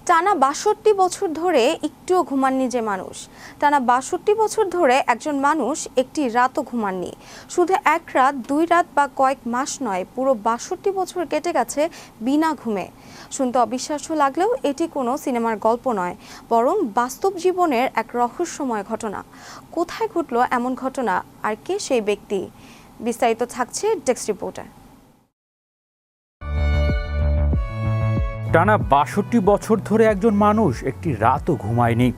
টানা ৬২ বছর ধরে একটুও ঘুমাননি যে মানুষ। টানা ৬২ বছর ধরে একজন মানুষ একটি রাতও ঘুমাননি। শুধু এক রাত, ২ রাত বা কয়েক মাস নয়, পুরো ৬২ বছর কেটে গেছে বিনা ঘুমে। শুনতে অবিশ্বাস্য লাগলেও এটি কোনো সিনেমার গল্প নয়, বরং বাস্তব জীবনের এক রহস্যময় ঘটনা। কোথায় ঘটল এমন ঘটনা, আর কে সেই ব্যক্তি? বিস্তারিত থাকছে ডেস্ক রিপোর্টে। টানা ৬২ বছর ধরে একজন মানুষ একটি রাতও ঘুমায়নি।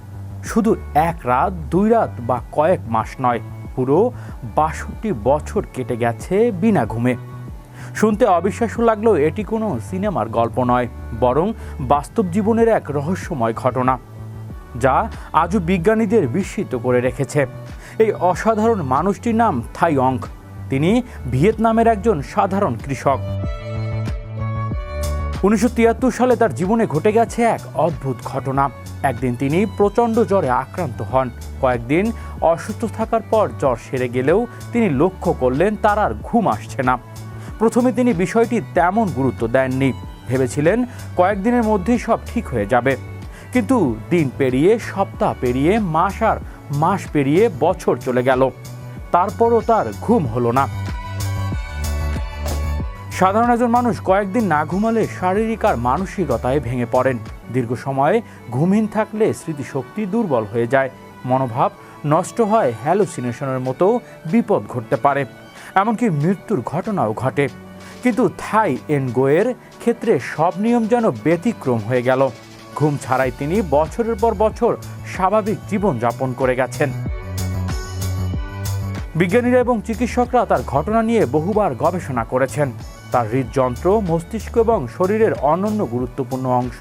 শুধু এক রাত, ২ রাত বা কয়েক মাস নয়, পুরো ৬২ বছর কেটে গেছে বিনা ঘুমে। শুনতে অবিশ্বাস্য লাগলেও এটি কোনো সিনেমার গল্প নয়, বরং বাস্তব জীবনের এক রহস্যময় ঘটনা, যা আজও বিজ্ঞানীদের বিস্মিত করে রেখেছে। এই অসাধারণ মানুষটির নাম থাই অং। তিনি ভিয়েতনামের একজন সাধারণ কৃষক। ১৯৭৩ সালে তার জীবনে ঘটে গেছে এক অদ্ভুত ঘটনা। একদিন তিনি প্রচণ্ড জ্বরে আক্রান্ত হন। কয়েকদিন অসুস্থ থাকার পর জ্বর সেরে গেলেও তিনি লক্ষ্য করলেন তার আর ঘুম আসছে না। প্রথমে তিনি বিষয়টি তেমন গুরুত্ব দেননি, ভেবেছিলেন কয়েকদিনের মধ্যেই সব ঠিক হয়ে যাবে। কিন্তু দিন পেরিয়ে, সপ্তাহ পেরিয়ে, মাস আর মাস পেরিয়ে বছর চলে গেল, তারপরও তার ঘুম হলো না। সাধারণ একজন মানুষ কয়েকদিন না ঘুমালে শারীরিক আর মানসিকতায় ভেঙে পড়েন। দীর্ঘ সময়ে ঘুমহীন থাকলে স্মৃতিশক্তি দুর্বল হয়ে যায়, মনোভাব নষ্ট হয়, হ্যালুসিনেশনের মতো বিপদ ঘটতে পারে, এমনকি মৃত্যুর ঘটনাও ঘটে। কিন্তু থাই এন গোয়ের ক্ষেত্রে সব নিয়ম যেন ব্যতিক্রম হয়ে গেল। ঘুম ছাড়াই তিনি বছরের পর বছর স্বাভাবিক জীবনযাপন করে গেছেন। বিজ্ঞানীরা এবং চিকিৎসকরা তার ঘটনা নিয়ে বহুবার গবেষণা করেছেন। তার হৃদযন্ত্র, মস্তিষ্ক এবং শরীরের অন্যান্য গুরুত্বপূর্ণ অংশ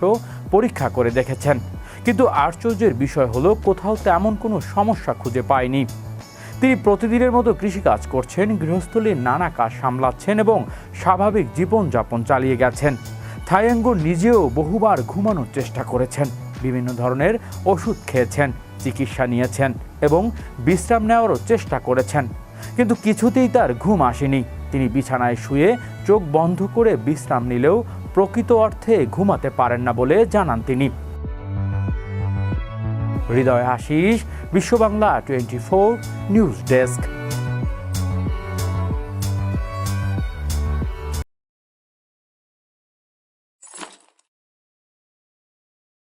পরীক্ষা করে দেখেছেন। কিন্তু আশ্চর্যের বিষয় হলো, কোথাও তেমন কোনো সমস্যা খুঁজে পায়নি। তিনি প্রতিদিনের মতো কৃষিকাজ করছেন, গৃহস্থলীর নানা কাজ সামলাচ্ছেন এবং স্বাভাবিক জীবনযাপন চালিয়ে গেছেন। থাই অং নিজেও বহুবার ঘুমানোর চেষ্টা করেছেন, বিভিন্ন ধরনের ওষুধ খেয়েছেন, চিকিৎসা নিয়েছেন এবং বিশ্রাম নেওয়ারও চেষ্টা করেছেন, কিন্তু কিছুতেই তার ঘুম আসেনি। তিনি বিছানায় শুয়ে চোখ বন্ধ করে বিশ্রাম নিলেও প্রকৃত অর্থে ঘুমাতে পারেন না বলে জানান তিনি। হৃদয় আশিস, বিশ্ব বাংলা 24 নিউজ ডেস্ক।